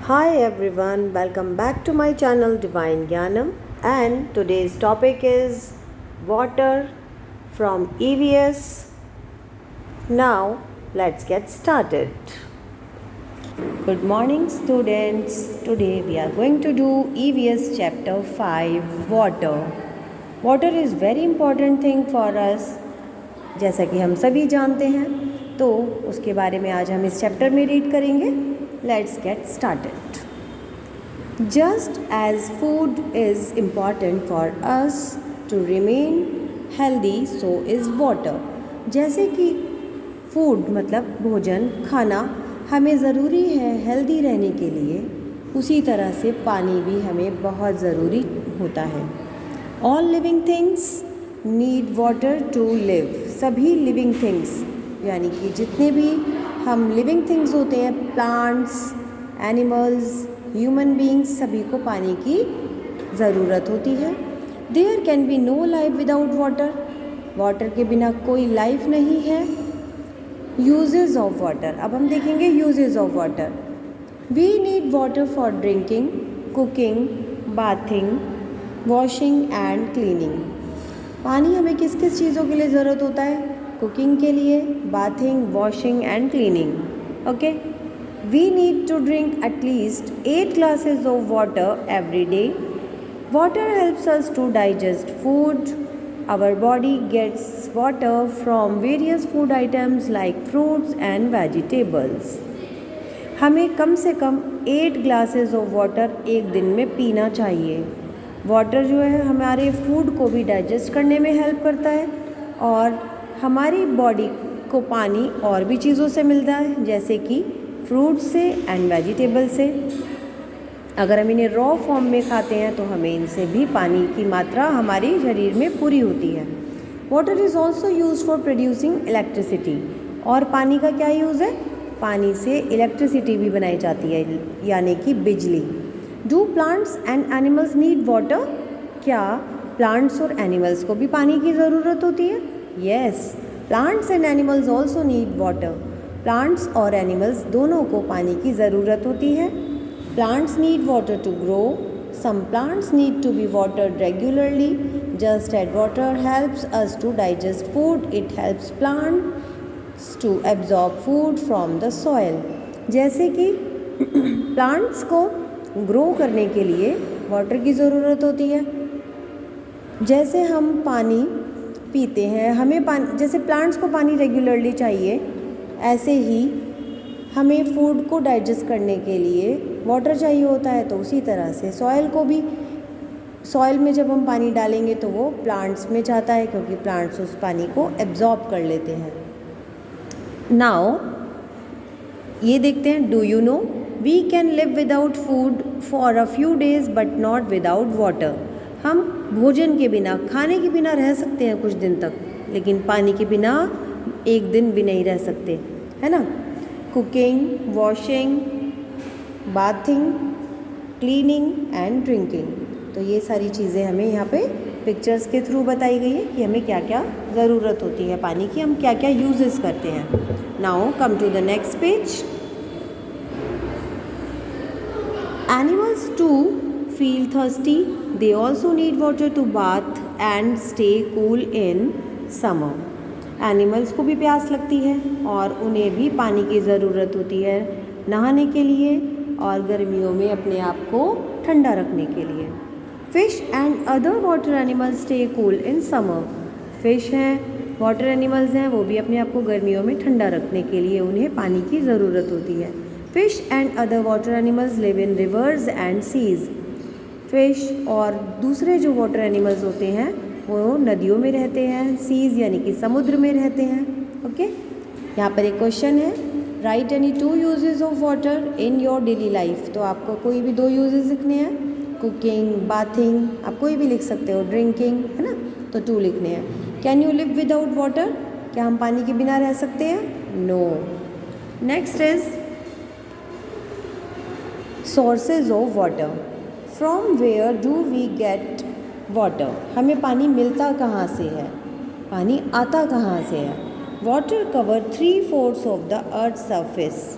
Hi everyone, welcome back to my channel Divine Gyanam, and today's topic is water from EVS. Now let's get started. Good morning students. Today we are going to do EVS chapter 5 water. Water is very important thing for us. जैसा कि हम सभी जानते हैं, तो उसके बारे में आज हम इस चैप्टर में रीड करेंगे. Let's get started. Just as food is important for us to remain healthy, so is water. जैसे कि फूड मतलब भोजन खाना हमें ज़रूरी है हेल्दी रहने के लिए, उसी तरह से पानी भी हमें बहुत ज़रूरी होता है. All living things need water to live. सभी लिविंग थिंग्स यानी कि जितने भी हम लिविंग थिंग्स होते हैं, प्लांट्स, एनिमल्स, ह्यूमन बीइंग्स, सभी को पानी की ज़रूरत होती है. There can be no life without water. Water के बिना कोई लाइफ नहीं है. Uses of water. अब हम देखेंगे uses of water. We need water for drinking, cooking, bathing, washing and cleaning. पानी हमें किस किस चीज़ों के लिए ज़रूरत होता है? कुकिंग के लिए, bathing, washing and cleaning. Okay. We need to drink at least 8 glasses of water every day. Water helps us to digest food. Our body gets water from various food items like fruits and vegetables. हमें कम से कम 8 glasses of water एक दिन में पीना चाहिए. Water जो है हमारे फूड को भी डाइजेस्ट करने में हेल्प करता है और हमारी बॉडी को पानी और भी चीज़ों से मिलता है, जैसे कि फ्रूट से एंड वेजिटेबल से. अगर हम इन्हें रॉ फॉर्म में खाते हैं तो हमें इनसे भी पानी की मात्रा हमारे शरीर में पूरी होती है. Water is also use for producing electricity. और पानी का क्या यूज़ है? पानी से इलेक्ट्रिसिटी भी बनाई जाती है, यानी कि बिजली. Do plants and animals need water. क्या प्लांट्स और एनिमल्स को भी पानी की ज़रूरत होती है? Yes, plants and animals also need water. Plants और एनिमल्स दोनों को पानी की ज़रूरत होती है. Plants need water to grow. Some plants need to be watered regularly. Just as water helps us to digest food, it helps plants to absorb food from the soil. जैसे कि प्लांट्स को ग्रो करने के लिए water की ज़रूरत होती है. जैसे हम पानी पीते हैं, हमें पानी, जैसे प्लांट्स को पानी रेगुलरली चाहिए, ऐसे ही हमें फूड को डाइजेस्ट करने के लिए वाटर चाहिए होता है. तो उसी तरह से सॉइल को भी, सॉइल में जब हम पानी डालेंगे तो वो प्लांट्स में जाता है, क्योंकि प्लांट्स उस पानी को एब्जॉर्ब कर लेते हैं. नाउ ये देखते हैं. Do you know we can live without food for a few days but not without water. हम भोजन के बिना, खाने के बिना रह सकते हैं कुछ दिन तक, लेकिन पानी के बिना एक दिन भी नहीं रह सकते, है ना. Cooking, washing, bathing, cleaning and drinking. तो ये सारी चीज़ें हमें यहाँ पे पिक्चर्स के थ्रू बताई गई है कि हमें क्या क्या ज़रूरत होती है पानी की, हम क्या क्या यूजेस करते हैं. Now come to the next page. Animals too feel thirsty. They also need water to bath and stay cool in summer. Animals को भी प्यास लगती है और उन्हें भी पानी की ज़रूरत होती है नहाने के लिए और गर्मियों में अपने आप को ठंडा रखने के लिए. Fish and other water animals stay cool in summer. Fish हैं, वाटर एनिमल्स हैं, वो भी अपने आप को गर्मियों में ठंडा रखने के लिए उन्हें पानी की ज़रूरत होती है. Fish and other water animals live in rivers and seas. Fish और दूसरे जो वाटर एनिमल्स होते हैं वो नदियों में रहते हैं, सीज यानी कि समुद्र में रहते हैं. ओके. यहाँ पर एक क्वेश्चन है, right any 2 uses of water in your daily life. तो आपको कोई भी 2 यूजेस लिखने हैं. कुकिंग, बाथिंग, आप कोई भी लिख सकते हो, ड्रिंकिंग, है ना, तो 2 लिखने हैं. Can you live without water. क्या हम पानी के बिना रह सकते हैं? No. Next is sources of water. From where do we get water. हमें पानी मिलता कहाँ से है, पानी आता कहाँ से है. Water cover 3/4 of the earth surface.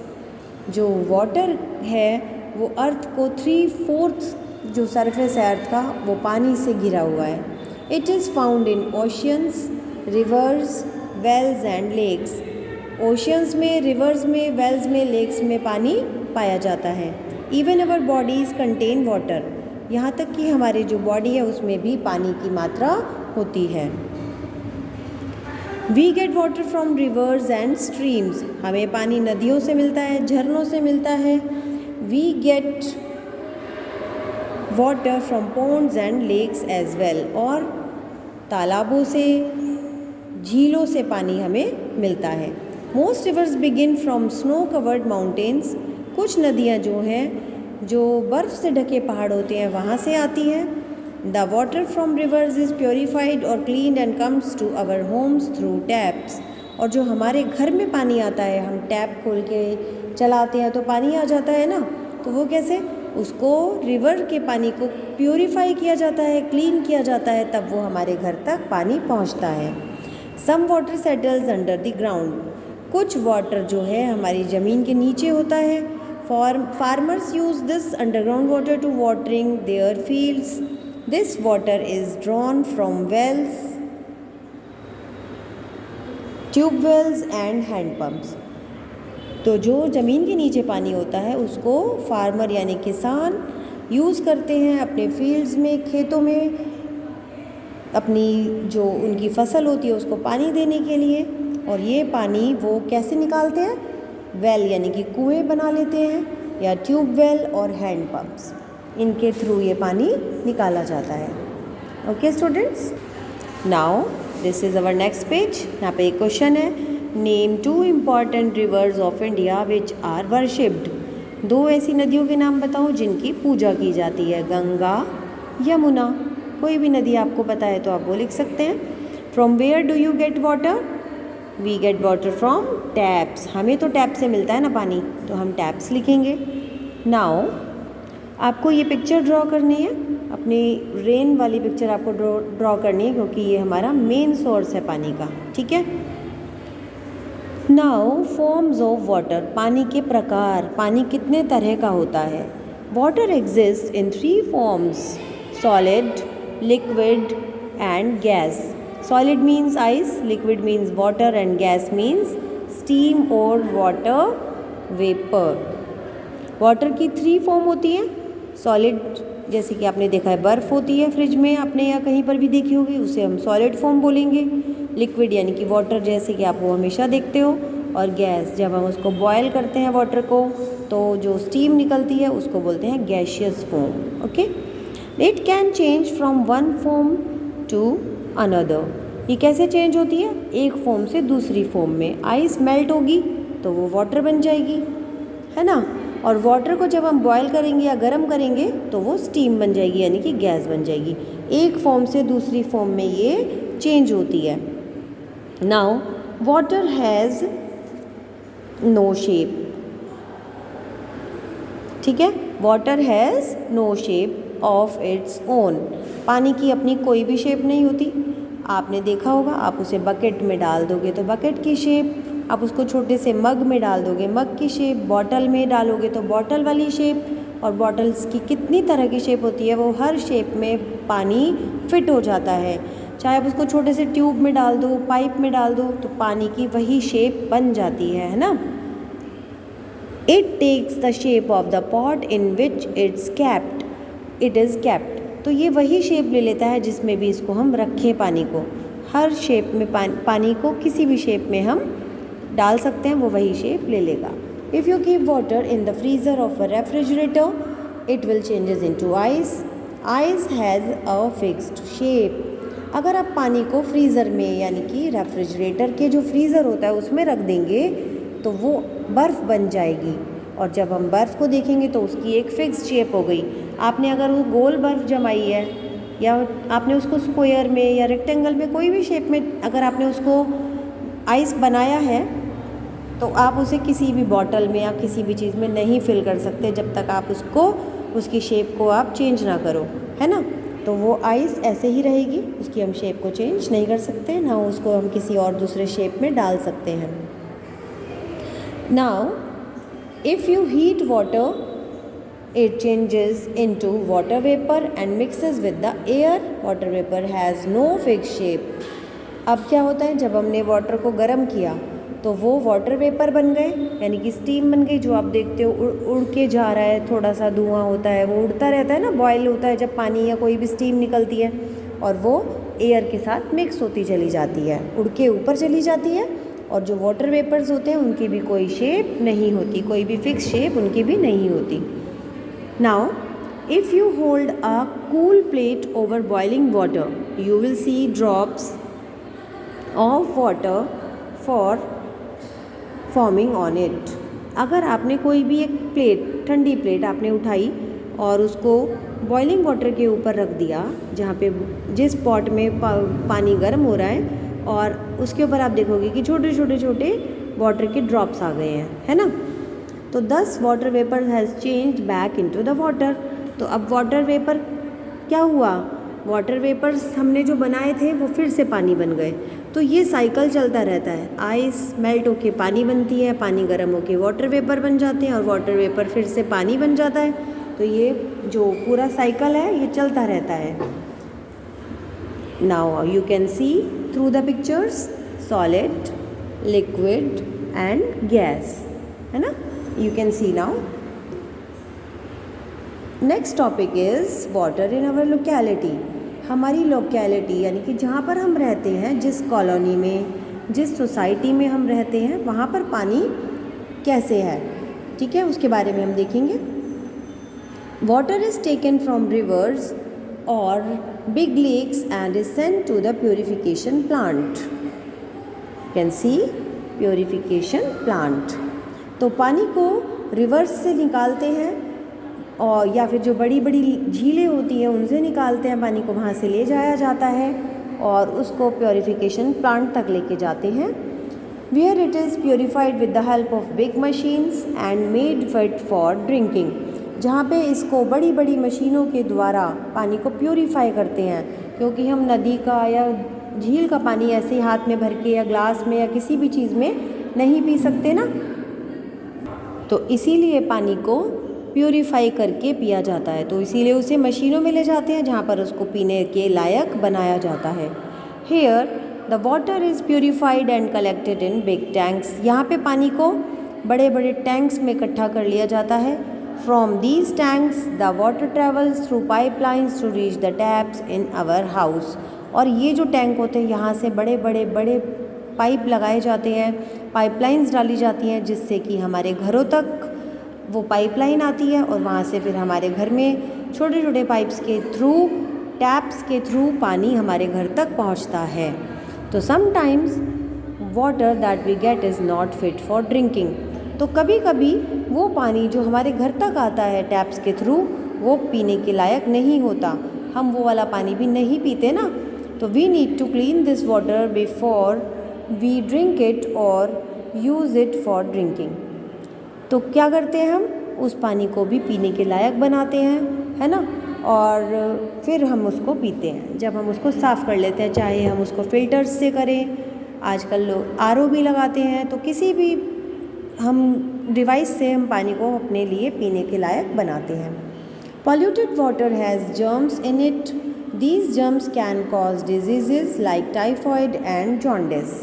जो वाटर है वो अर्थ को 3/4 जो सरफेस है अर्थ का वो पानी से घिरा हुआ है। It is found in oceans, rivers, wells and lakes. Oceans में, रिवर्स में, वेल्स में, लेक्स में पानी पाया जाता है। Even our bodies contain water, यहाँ तक कि हमारी जो बॉडी है उसमें भी पानी की मात्रा होती है। We get water from rivers and streams, हमें पानी नदियों से मिलता है, झरनों से मिलता है। We get water from ponds and lakes as well, और तालाबों से, झीलों से पानी हमें मिलता है। Most rivers begin from snow covered mountains, कुछ नदियाँ जो हैं जो बर्फ़ से ढके पहाड़ होते हैं वहाँ से आती हैं। The water from rivers is purified और cleaned and comes to our homes through taps, और जो हमारे घर में पानी आता है, हम टैप खोल के चलाते हैं तो पानी आ जाता है ना, तो वो कैसे, उसको रिवर के पानी को प्योरीफाई किया जाता है, क्लीन किया जाता है, तब वो हमारे घर तक पानी पहुंचता है। Some water settles under the ground, कुछ वाटर जो है हमारी ज़मीन के नीचे होता है। Farmers use this underground water to watering their fields. This water is drawn from wells, tubewells and handpumps. तो जो ज़मीन के नीचे पानी होता है उसको फार्मर यानी किसान यूज़ करते हैं अपने फील्ड्स में, खेतों में, अपनी जो उनकी फसल होती है उसको पानी देने के लिए। और ये पानी वो कैसे निकालते हैं, वेल यानी कि कुएं बना लेते हैं, या ट्यूबवेल और हैंडपम्प्स, इनके थ्रू ये पानी निकाला जाता है। Okay students, now this is our next page. यहाँ पे एक क्वेश्चन है, name 2 important rivers of India which are worshipped. 2 ऐसी नदियों के नाम बताओ जिनकी पूजा की जाती है, गंगा, यमुना। कोई भी नदी आपको पता है तो आप वो लिख सकते हैं। From where do you get water, we get water from taps, हमें तो टैप से मिलता है ना पानी, तो हम टैप्स लिखेंगे। नाउ आपको ये पिक्चर ड्रॉ करनी है, अपनी रेन वाली पिक्चर आपको ड्रॉ करनी है, क्योंकि ये हमारा मेन सोर्स है पानी का, ठीक है। नाउ फॉर्म्स ऑफ वाटर, पानी के प्रकार, पानी कितने तरह का होता है। Water exist in 3 forms, solid, liquid and gas. Solid means ice, liquid means water and gas means steam or water vapor. Water की 3 फॉर्म होती हैं। सॉलिड जैसे कि आपने देखा है बर्फ़ होती है फ्रिज में, आपने या कहीं पर भी देखी होगी, उसे हम सॉलिड फॉर्म बोलेंगे। लिक्विड यानी कि वाटर जैसे कि आप वो हमेशा देखते हो, और गैस जब हम उसको बॉयल करते हैं वाटर को तो जो स्टीम निकलती है उसको बोलते हैं gaseous form. Okay, it can change from one form to another. ये कैसे चेंज होती है, एक फॉर्म से दूसरी फॉर्म में। आइस मेल्ट होगी तो वो वाटर बन जाएगी, है ना, और वाटर को जब हम बॉयल करेंगे या गर्म करेंगे तो वो स्टीम बन जाएगी यानी कि गैस बन जाएगी। एक फॉर्म से दूसरी फॉर्म में ये चेंज होती है। Now water has no shape, ठीक है, water has no shape of its own. पानी की अपनी कोई भी शेप नहीं होती। आपने देखा होगा, आप उसे बकेट में डाल दोगे तो बकेट की शेप, आप उसको छोटे से मग में डाल दोगे मग की शेप, बॉटल में डालोगे तो बॉटल वाली शेप, और बॉटल्स की कितनी तरह की शेप होती है, वो हर शेप में पानी फिट हो जाता है। चाहे आप उसको छोटे से ट्यूब में डाल दो, पाइप में डाल दो, तो पानी की वही शेप बन जाती है ना। It takes the shape of the pot in which it is kept. तो ये वही शेप ले लेता है जिसमें भी इसको हम रखें पानी को। हर शेप में पानी को किसी भी शेप में हम डाल सकते हैं, वो वही शेप ले लेगा। If you keep water in the freezer of a refrigerator it will changes into ice. Ice has a fixed shape. अगर आप पानी को फ्रीज़र में यानी कि रेफ्रिजरेटर के जो फ्रीज़र होता है उसमें रख देंगे तो वो बर्फ़ बन जाएगी, और जब हम बर्फ़ को देखेंगे तो उसकी एक फिक्स शेप हो गई। आपने अगर वो गोल बर्फ़ जमाई है, या आपने उसको स्क्वायर में या रेक्टेंगल में कोई भी शेप में अगर आपने उसको आइस बनाया है, तो आप उसे किसी भी बॉटल में या किसी भी चीज़ में नहीं फिल कर सकते जब तक आप उसकी शेप को आप चेंज ना करो, है ना। तो वो आइस ऐसे ही रहेगी, उसकी हम शेप को चेंज नहीं कर सकते, ना उसको हम किसी और दूसरे शेप में डाल सकते हैं। Now if you heat water It changes into water vapor and mixes with the air. Water vapor has no fixed shape. अब क्या होता है, जब हमने वाटर को गर्म किया तो वो वाटर वेपर बन गए, यानी कि स्टीम बन गई। जो आप देखते हो उड़ के जा रहा है, थोड़ा सा धुआं होता है, वो उड़ता रहता है ना, बॉयल होता है जब पानी या कोई भी स्टीम निकलती है, और वो एयर के साथ मिक्स होती चली जाती है, उड़ के ऊपर चली जाती है। और जो वाटर वेपर्स होते हैं उनकी भी कोई शेप नहीं होती, कोई भी फिक्स शेप उनकी भी नहीं होती। Now, if you hold a cool plate over boiling water, you will see drops of water for forming on it. अगर आपने कोई भी एक प्लेट, ठंडी प्लेट आपने उठाई और उसको बॉइलिंग वाटर के ऊपर रख दिया, जहाँ पे जिस पॉट में पानी गर्म हो रहा है, और उसके ऊपर आप देखोगे कि छोटे छोटे छोटे वाटर के ड्रॉप्स आ गए हैं, है ना। तो दस water vapour has changed back into the water. तो अब वाटर वेपर क्या हुआ, वाटर वेपर्स हमने जो बनाए थे वो फिर से पानी बन गए। तो ये साइकिल चलता रहता है, आइस मेल्ट होके पानी बनती है, पानी गर्म होके वाटर वेपर बन जाते हैं, और वाटर वेपर फिर से पानी बन जाता है। तो ये जो पूरा साइकिल है ये चलता रहता है। Now you can see through the pictures solid, liquid and gas, है ना। You can see now. Next topic is water in our locality. हमारी लोकेलिटी यानी कि जहाँ पर हम रहते हैं, जिस कॉलोनी में, जिस सोसाइटी में हम रहते हैं, वहाँ पर पानी कैसे है, ठीक है, उसके बारे में हम देखेंगे। Water is taken from rivers or big lakes and is sent to the purification plant. You can see purification plant. तो पानी को रिवर्स से निकालते हैं, और या फिर जो बड़ी बड़ी झीलें होती हैं उनसे निकालते हैं पानी को, वहाँ से ले जाया जाता है और उसको प्योरीफिकेशन प्लांट तक लेके जाते हैं, where it is purified with the help of big machines and made fit for drinking. जहाँ पे इसको बड़ी बड़ी मशीनों के द्वारा पानी को प्योरीफाई करते हैं, क्योंकि हम नदी का या झील का पानी ऐसे ही हाथ में भर के या ग्लास में या किसी भी चीज़ में नहीं पी सकते ना, तो इसीलिए पानी को प्यूरीफाई करके पिया जाता है। तो इसीलिए उसे मशीनों में ले जाते हैं, जहाँ पर उसको पीने के लायक बनाया जाता है। Here the water is purified and collected in big tanks. यहाँ पे पानी को बड़े बड़े टैंक्स में इकट्ठा कर लिया जाता है। From these tanks the water travels through pipelines to reach the taps in our house. और ये जो टैंक होते हैं, यहाँ से बड़े बड़े बड़े पाइप लगाए जाते हैं, पाइपलाइंस डाली जाती हैं, जिससे कि हमारे घरों तक वो पाइपलाइन आती है, और वहाँ से फिर हमारे घर में छोटे छोटे पाइप्स के थ्रू, टैप्स के थ्रू पानी हमारे घर तक पहुँचता है। तो sometimes water that we get is not fit for drinking. तो कभी कभी वो पानी जो हमारे घर तक आता है टैप्स के थ्रू, वो पीने के लायक नहीं होता, हम वो वाला पानी भी नहीं पीते ना। तो we need to clean this water before we drink it और यूज़ इट फॉर ड्रिंकिंग। तो क्या करते हैं, हम उस पानी को भी पीने के लायक बनाते हैं, है ना, और फिर हम उसको पीते हैं। जब हम उसको साफ़ कर लेते हैं, चाहे हम उसको फ़िल्टर्स से करें, आजकल लोग आरओ भी लगाते हैं, तो किसी भी हम डिवाइस से हम पानी को अपने लिए पीने के लायक बनाते हैं। Polluted water has germs in it. These germs can cause disease like typhoid and jaundice.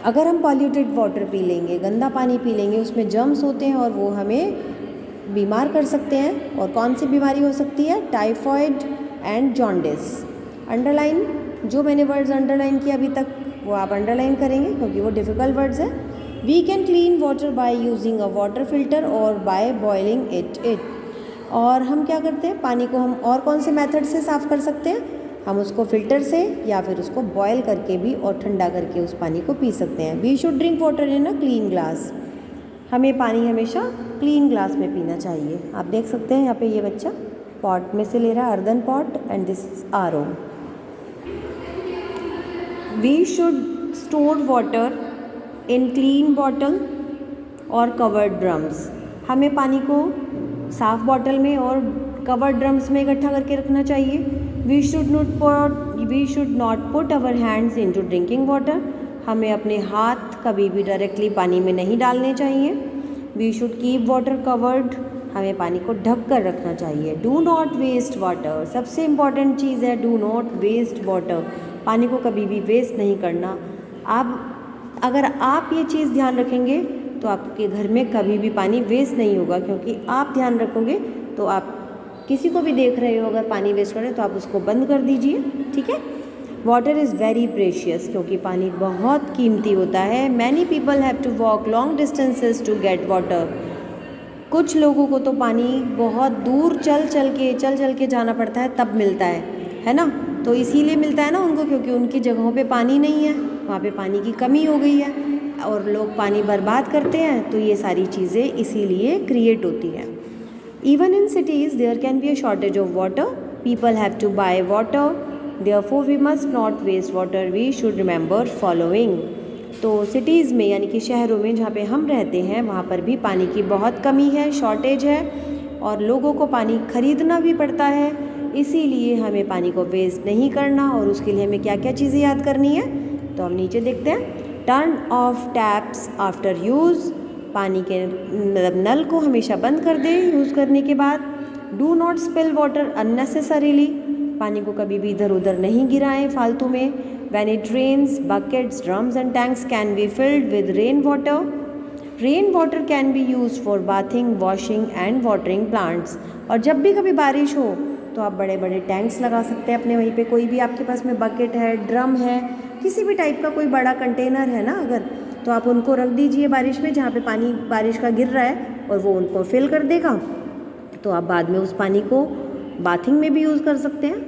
अगर हम पॉल्यूटेड वाटर पी लेंगे, गंदा पानी पी लेंगे, उसमें जर्म्स होते हैं और वो हमें बीमार कर सकते हैं। और कौन सी बीमारी हो सकती है, टाइफॉइड एंड जॉन्डिस। अंडरलाइन, जो मैंने वर्ड्स अंडरलाइन किया अभी तक वो आप अंडरलाइन करेंगे, क्योंकि वो डिफ़िकल्ट वर्ड्स हैं। We can clean water by using a water filter और बाय बॉइलिंग इट। और हम क्या करते हैं, पानी को हम और कौन से मेथड से साफ़ कर सकते हैं, हम उसको फ़िल्टर से या फिर उसको बॉयल करके भी और ठंडा करके उस पानी को पी सकते हैं। We should drink water in a clean glass. हमें पानी हमेशा क्लीन ग्लास में पीना चाहिए। आप देख सकते हैं यहाँ पे ये बच्चा पॉट में से ले रहा है, earthen pot, and this is RO. We should store water in clean bottle और कवर्ड ड्रम्स। हमें पानी को साफ़ बॉटल में और कवर्ड ड्रम्स में इकट्ठा करके रखना चाहिए। We should not put our hands into drinking water. हमें अपने हाथ कभी भी डायरेक्टली पानी में नहीं डालने चाहिए। We should keep water covered. हमें पानी को ढक कर रखना चाहिए। डू नॉट वेस्ट वाटर, सबसे इम्पॉर्टेंट चीज़ है डू नॉट वेस्ट वाटर, पानी को कभी भी वेस्ट नहीं करना। अगर आप ये चीज़ ध्यान रखेंगे तो आपके घर में कभी भी पानी वेस्ट नहीं होगा, क्योंकि आप ध्यान रखोगे तो आप किसी को भी देख रहे हो अगर पानी वेस्ट कर रहे हो तो आप उसको बंद कर दीजिए, ठीक है। वाटर इज़ वेरी प्रेशियस, क्योंकि पानी बहुत कीमती होता है। Many people have to walk long distances to get water, कुछ लोगों को तो पानी बहुत दूर चल चल के जाना पड़ता है तब मिलता है ना। तो इसीलिए मिलता है ना उनको, क्योंकि उनकी जगहों पे पानी नहीं है, वहाँ पे पानी की कमी हो गई है और लोग पानी बर्बाद करते हैं, तो ये सारी चीज़ें इसीलिए क्रिएट होती हैं। Even in cities there can be a shortage of water, people have to buy water, therefore we must not waste water, we should remember following. तो सिटीज़ में यानी कि शहरों में जहाँ पे हम रहते हैं वहाँ पर भी पानी की बहुत कमी है, शॉर्टेज है और लोगों को पानी खरीदना भी पड़ता है, इसीलिए हमें पानी को वेस्ट नहीं करना। और उसके लिए हमें क्या क्या चीज़ें याद करनी है, तो हम नीचे देखते हैं। Turn off taps after use, पानी के मतलब नल को हमेशा बंद कर दें यूज़ करने के बाद। Do not spill water unnecessarily, पानी को कभी भी इधर उधर नहीं गिराएं फालतू में। When it rains, buckets, drums and tanks can be filled with rain water. Rain water can be used for bathing, washing and watering plants. और जब भी कभी बारिश हो तो आप बड़े बड़े टैंक्स लगा सकते हैं अपने वहीं पे, कोई भी आपके पास में बकेट है, ड्रम है, किसी भी टाइप का कोई बड़ा कंटेनर है ना अगर, तो आप उनको रख दीजिए बारिश में जहाँ पे पानी बारिश का गिर रहा है और वो उनको फिल कर देगा। तो आप बाद में उस पानी को बाथिंग में भी यूज़ कर सकते हैं,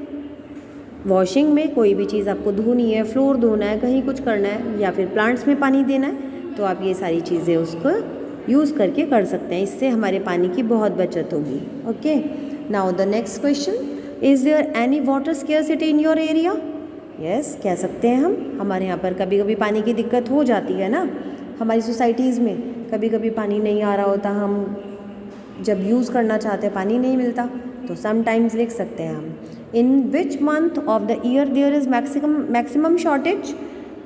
वॉशिंग में, कोई भी चीज़ आपको धोनी है, फ्लोर धोना है, कहीं कुछ करना है या फिर प्लांट्स में पानी देना है, तो आप ये सारी चीज़ें उसको यूज़ करके कर सकते हैं। इससे हमारे पानी की बहुत बचत होगी। Okay, now the next question, is there any water scarcity in your area? Yes, कह सकते हैं हम, हमारे यहाँ पर कभी कभी पानी की दिक्कत हो जाती है ना, हमारी सोसाइटीज़ में कभी कभी पानी नहीं आ रहा होता, हम जब यूज़ करना चाहते हैं पानी नहीं मिलता, तो समटाइम्स लिख सकते हैं हम, in which month of the year there is maximum shortage,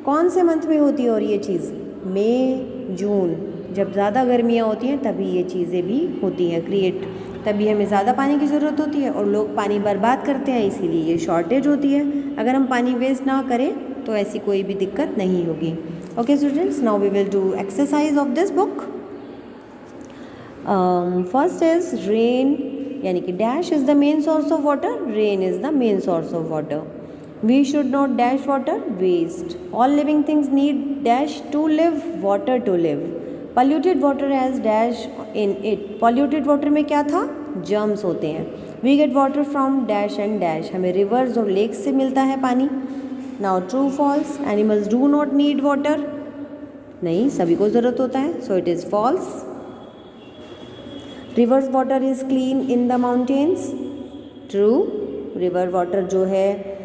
कौन से मंथ में होती है और ये चीज़? मई जून, जब ज़्यादा गर्मियाँ होती हैं तभी ये चीज़ें भी होती हैं क्रिएट, तभी हमें ज़्यादा पानी की ज़रूरत होती है और लोग पानी बर्बाद करते हैं, इसीलिए ये शॉर्टेज होती है। अगर हम पानी वेस्ट ना करें तो ऐसी कोई भी दिक्कत नहीं होगी। Okay students, now we will do exercise of this book. First is rain, यानी कि dash is the main source of water, rain is the main source of water. We should not dash water waste, all living things need dash to live, water to live. Polluted water has dash in it, polluted water में क्या था? Germs होते हैं। We get water from dash and dash, हमें rivers और lakes से मिलता है पानी। Now true false, animals do not need water, नहीं, सभी को ज़रूरत होता है, so it is false. Rivers water is clean in the mountains, true, river water जो है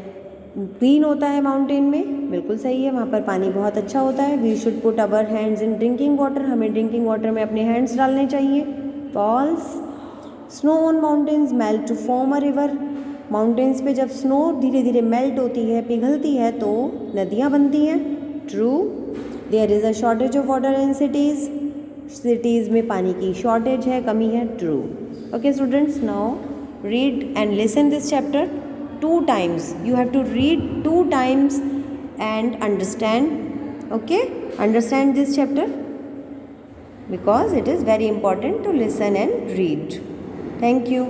क्लीन होता है माउंटेन में, बिल्कुल सही है, वहाँ पर पानी बहुत अच्छा होता है। We should put our hands in drinking water, हमें ड्रिंकिंग वाटर में अपने हैंड्स डालने चाहिए, false. Snow on mountains melt to form a river, mountains पे जब स्नो धीरे धीरे मेल्ट होती है, पिघलती है, तो नदियाँ बनती हैं, true. There is a shortage of water in cities, cities में पानी की शॉर्टेज है, कमी है, true. Okay students, now read and listen this chapter 2 times. You have to read 2 times and understand. Okay, understand this chapter because it is very important to listen and read. Thank you.